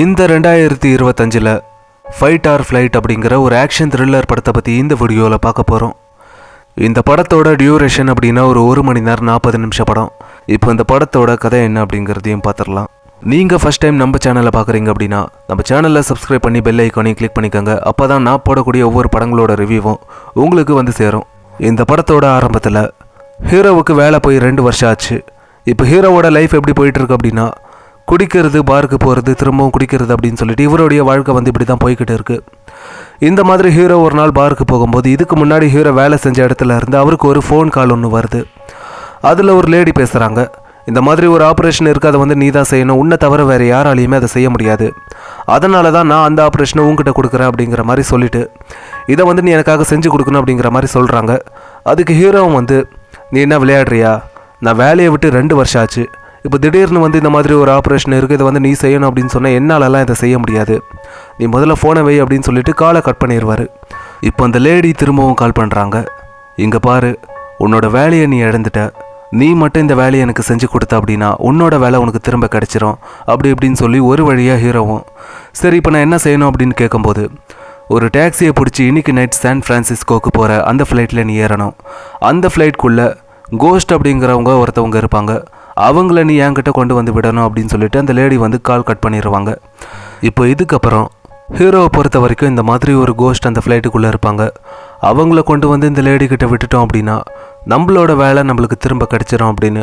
இந்த 2025 fight or flight அப்படிங்கிற ஒரு ஆக்ஷன் த்ரில்லர் படத்தை பற்றி இந்த வீடியோவில் பார்க்க போகிறோம். இந்த படத்தோட டியூரேஷன் அப்படின்னா ஒரு 1 மணி நேரம் 40 நிமிஷம் படம். இப்போ இந்த படத்தோட கதை என்ன அப்படிங்கிறதையும் பார்த்துடலாம். நீங்கள் ஃபஸ்ட் டைம் நம்ம சேனலை பார்க்குறீங்க அப்படின்னா நம்ம சேனலில் சப்ஸ்கிரைப் பண்ணி பெல் ஐக்கானையும் கிளிக் பண்ணிக்கோங்க. அப்போ தான் நான் போடக்கூடிய ஒவ்வொரு படங்களோட ரிவ்யூவும் உங்களுக்கு வந்து சேரும். இந்த படத்தோட ஆரம்பத்தில் ஹீரோவுக்கு வேலை போய் 2 வருஷம் ஆச்சு. இப்போ ஹீரோவோட லைஃப் எப்படி போயிட்டுருக்கு அப்படின்னா குடிக்கிறது, பாருக்கு போகிறது, திரும்பவும் குடிக்கிறது அப்படின்னு சொல்லிட்டு இவருடைய வாழ்க்கை வந்து இப்படி தான் போய்கிட்டு இருக்குது. இந்த மாதிரி ஹீரோ ஒரு நாள் பாருக்கு போகும்போது இதுக்கு முன்னாடி ஹீரோ வேலை செஞ்ச இடத்துல இருந்து அவருக்கு ஒரு ஃபோன் கால் ஒன்று வருது. அதில் ஒரு லேடி பேசுகிறாங்க. இந்த மாதிரி ஒரு ஆப்ரேஷன் இருக்குது, அதை வந்து நீ தான் செய்யணும், உன்னை தவிர வேறு யாராலையுமே அதை செய்ய முடியாது, அதனால தான் நான் அந்த ஆப்ரேஷனை உங்ககிட்ட கொடுக்குறேன் அப்படிங்கிற மாதிரி சொல்லிவிட்டு இதை வந்து நீ எனக்காக செஞ்சு கொடுக்கணும் அப்படிங்கிற மாதிரி சொல்கிறாங்க. அதுக்கு ஹீரோவும் வந்து நீ என்ன விளையாடுறியா, நான் வேலையை விட்டு 2 வருஷம் ஆச்சு, இப்போ திடீர்னு வந்து இந்த மாதிரி ஒரு ஆப்ரேஷன் இருக்குது, இதை வந்து நீ செய்யணும் அப்படின்னு சொன்னால் என்னாலலாம் இதை செய்ய முடியாது, நீ முதல்ல ஃபோனை வை அப்படின்னு சொல்லிட்டு காலை கட் பண்ணிடுவார். இப்போ அந்த லேடி திரும்பவும் கால் பண்ணுறாங்க. இங்கே பாரு, உன்னோட வேலையை நீ இழந்துட்ட, நீ மட்டும் இந்த வேலையை எனக்கு செஞ்சு கொடுத்த அப்படின்னா உன்னோட வேலை உனக்கு திரும்ப கிடச்சிரும் அப்படி இப்படின்னு சொல்லி ஒரு வழியாக ஹீரோவும் சரி இப்போ நான் என்ன செய்யணும் அப்படின்னு கேட்கும்போது ஒரு டாக்ஸியை பிடிச்சி இன்றைக்கி நைட் சான் ஃப்ரான்சிஸ்கோக்கு போகிற அந்த ஃப்ளைட்டில் நீ ஏறணும். அந்த ஃப்ளைட்குள்ளே கோஸ்ட் அப்படிங்கிறவங்க ஒருத்தவங்க இருப்பாங்க, அவங்கள நீ என்கிட்ட கொண்டு வந்து விடணும் அப்படின்னு சொல்லிட்டு அந்த லேடி வந்து கால் கட் பண்ணிடுவாங்க. இப்போ இதுக்கப்புறம் ஹீரோவை பொறுத்த வரைக்கும் இந்த மாதிரி ஒரு கோஸ்ட் அந்த ஃப்ளைட்டுக்குள்ளே இருப்பாங்க, அவங்கள கொண்டு வந்து இந்த லேடி கிட்ட விட்டுட்டோம் அப்படின்னா நம்மளோட வேலை நம்மளுக்கு திரும்ப கிடச்சிரும் அப்படின்னு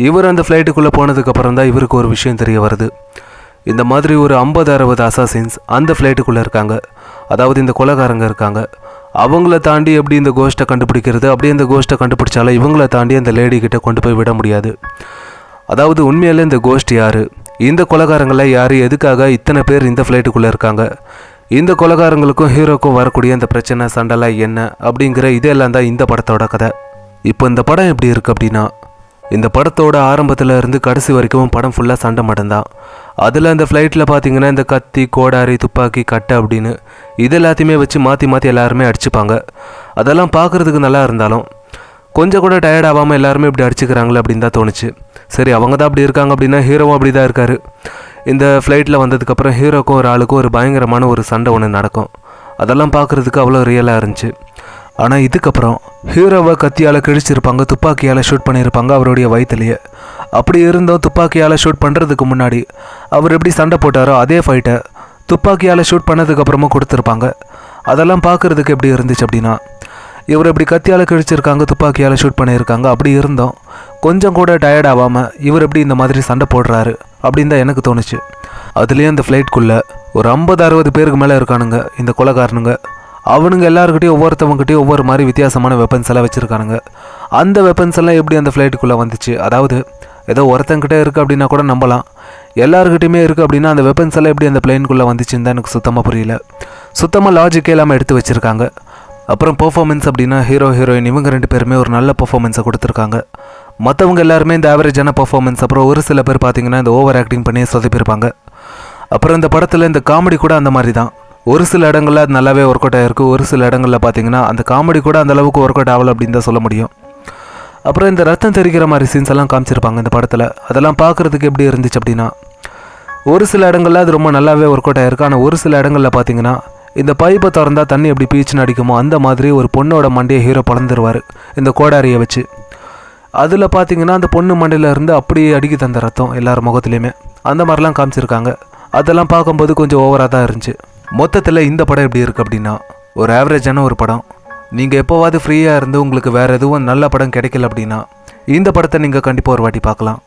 இவர் அந்த ஃப்ளைட்டுக்குள்ளே போனதுக்கப்புறம் தான் இவருக்கு ஒரு விஷயம் தெரிய வருது. இந்த மாதிரி ஒரு 50-60 அசாசின்ஸ் அந்த ஃப்ளைட்டுக்குள்ளே இருக்காங்க, அதாவது இந்த கொலைகாரங்க இருக்காங்க. அவங்கள தாண்டி எப்படி இந்த கோஸ்ட்டை கண்டுபிடிக்கிறது, அப்படியே இந்த கோஸ்ட்டை கண்டுபிடிச்சாலும் இவங்கள தாண்டி அந்த லேடி கிட்ட கொண்டு போய் விட முடியாது. அதாவது உண்மையிலே இந்த கோஸ்ட் யார், இந்த கொலைகாரங்கள யார், எதுக்காக இத்தனை பேர் இந்த ஃப்ளைட்டுக்குள்ளே இருக்காங்க, இந்த கொலைகாரங்களுக்கும் ஹீரோக்கும் வரக்கூடிய இந்த பிரச்சனை சண்டைலாம் என்ன அப்படிங்கிற இதெல்லாம் தான் இந்த படத்தோட கதை. இப்போ இந்த படம் எப்படி இருக்குது அப்படின்னா இந்த படத்தோட ஆரம்பத்தில் இருந்து கடைசி வரைக்கும் படம் ஃபுல்லாக சண்டை மட்டும்தான். அதில் அந்த ஃப்ளைட்டில் பார்த்தீங்கன்னா இந்த கத்தி, கோடாரி, துப்பாக்கி, கட்டை அப்படின்னு இது எல்லாத்தையுமே வச்சு மாற்றி எல்லாருமே அடிச்சுப்பாங்க. அதெல்லாம் பார்க்குறதுக்கு நல்லா இருந்தாலும் கொஞ்சம் கூட டயர்ட் ஆகாமல் எல்லாருமே இப்படி அடிச்சுக்கிறாங்களே அப்படின்னு தான் தோணுச்சு. சரி, அவங்க தான் அப்படி இருக்காங்க அப்படின்னா ஹீரோவும் அப்படி தான் இருக்கார். இந்த ஃப்ளைட்டில் வந்ததுக்கப்புறம் ஹீரோக்கும் ஒரு ஆளுக்கும் ஒரு பயங்கரமான ஒரு சண்டை ஒன்று நடக்கும். அதெல்லாம் பார்க்குறதுக்கு அவ்வளோ ரியலாக இருந்துச்சு. ஆனால் இதுக்கப்புறம் ஹீரோவை கத்தியால் கிழிச்சிருப்பாங்க, துப்பாக்கியால் ஷூட் பண்ணியிருப்பாங்க அவருடைய வயிற்றுலையே. அப்படி இருந்தோம் துப்பாக்கியால் ஷூட் பண்ணுறதுக்கு முன்னாடி அவர் எப்படி சண்டை போட்டாரோ அதே ஃபைட்டை துப்பாக்கியால் ஷூட் பண்ணதுக்கப்புறமா கொடுத்துருப்பாங்க. அதெல்லாம் பார்க்குறதுக்கு எப்படி இருந்துச்சு அப்படின்னா இவர் எப்படி கத்தியால் கிழிச்சிருக்காங்க, துப்பாக்கியால் ஷூட் பண்ணியிருக்காங்க, அப்படி இருந்தோம் கொஞ்சம் கூட டயர்ட் ஆகாமல் இவர் எப்படி இந்த மாதிரி சண்டை போடுறாரு அப்படின்னு தான் எனக்கு தோணுச்சு. அதுலேயும் அந்த ஃப்ளைட்குள்ளே ஒரு 50-60 பேருக்கு மேலே இருக்கானுங்க இந்த கொலைகாரனுங்க. அவனுங்க எல்லாருக்கிட்டையும் ஒவ்வொருத்தவங்ககிட்டையும் ஒவ்வொரு மாதிரி வித்தியாசமான வெப்பன்ஸ் எல்லாம் வச்சுருக்கானுங்க. அந்த வெப்பன்ஸ் எல்லாம் எப்படி அந்த ஃப்ளைட்டுக்குள்ளே வந்துச்சு, அதாவது ஏதோ ஒருத்தங்கிட்ட இருக்குது அப்படின்னா கூட நம்பலாம், எல்லாருக்கிட்டையுமே இருக்குது அப்படின்னா அந்த வெப்பன்ஸ் எல்லாம் எப்படி அந்த பிளேனுக்குள்ளே வந்துச்சுன்னு தான் எனக்கு சுத்தமாக புரியல. சுத்தமாக லாஜிக்கே இல்லாமல் எடுத்து வச்சுருக்காங்க. அப்புறம் பெர்ஃபார்மன்ஸ் அப்படின்னா ஹீரோ ஹீரோயின் இவங்க 2 பேருமே ஒரு நல்ல பெர்ஃபார்மன்ஸை கொடுத்துருக்காங்க. மற்றவங்க எல்லாருமே இந்த ஆவரேஜான பெர்ஃபார்மன்ஸ். அப்புறம் ஒரு சில பேர் பார்த்திங்கன்னா இந்த ஓவர் ஆக்டிங் பண்ணி சொதப்பியிருப்பாங்க. அப்புறம் இந்த படத்தில் இந்த காமெடி கூட அந்த மாதிரி தான். ஒரு சில இடங்களில் அது நல்லாவே ஒர்க் அவுட் ஆகிருக்கு, ஒரு சில இடங்களில் பார்த்திங்கன்னா அந்த காமெடி கூட அந்த அளவுக்கு ஒர்க் அவுட் ஆகலை அப்படின்னு தான் சொல்ல முடியும். அப்புறம் இந்த ரத்தம் தெரிக்கிற மாதிரி சீன்ஸ் எல்லாம் காமிச்சிருப்பாங்க இந்த படத்தில். அதெல்லாம் பார்க்குறதுக்கு எப்படி இருந்துச்சு அப்படின்னா ஒரு சில இடங்களில் அது ரொம்ப நல்லாவே ஒர்க் அவுட் ஆகிருக்கு. ஆனால் ஒரு சில இடங்களில் பார்த்திங்கன்னா இந்த பைப்பை திறந்தா தண்ணி எப்படி பீச்சுன்னு அடிக்குமோ அந்த மாதிரி ஒரு பொண்ணோட மண்டையை ஹீரோ பழந்துருவார் இந்த கோடாரியை வச்சு. அதில் பார்த்திங்கன்னா அந்த பொண்ணு மண்டையிலேருந்து அப்படியே அடிக்கி தந்த ரத்தம் எல்லார் முகத்துலேயுமே அந்த மாதிரிலாம் காமிச்சிருக்காங்க. அதெல்லாம் பார்க்கும்போது கொஞ்சம் ஓவராக தான் இருந்துச்சு. மொத்தத்தில் இந்த படம் எப்படி இருக்குது அப்படின்னா ஒரு ஆவரேஜான ஒரு படம். நீங்கள் எப்போவாது ஃப்ரீயாக இருந்து உங்களுக்கு வேறு எதுவும் நல்ல படம் கிடைக்கல அப்படின்னா இந்த படத்தை நீங்கள் கண்டிப்பாக ஒரு வாட்டி பார்க்கலாம்.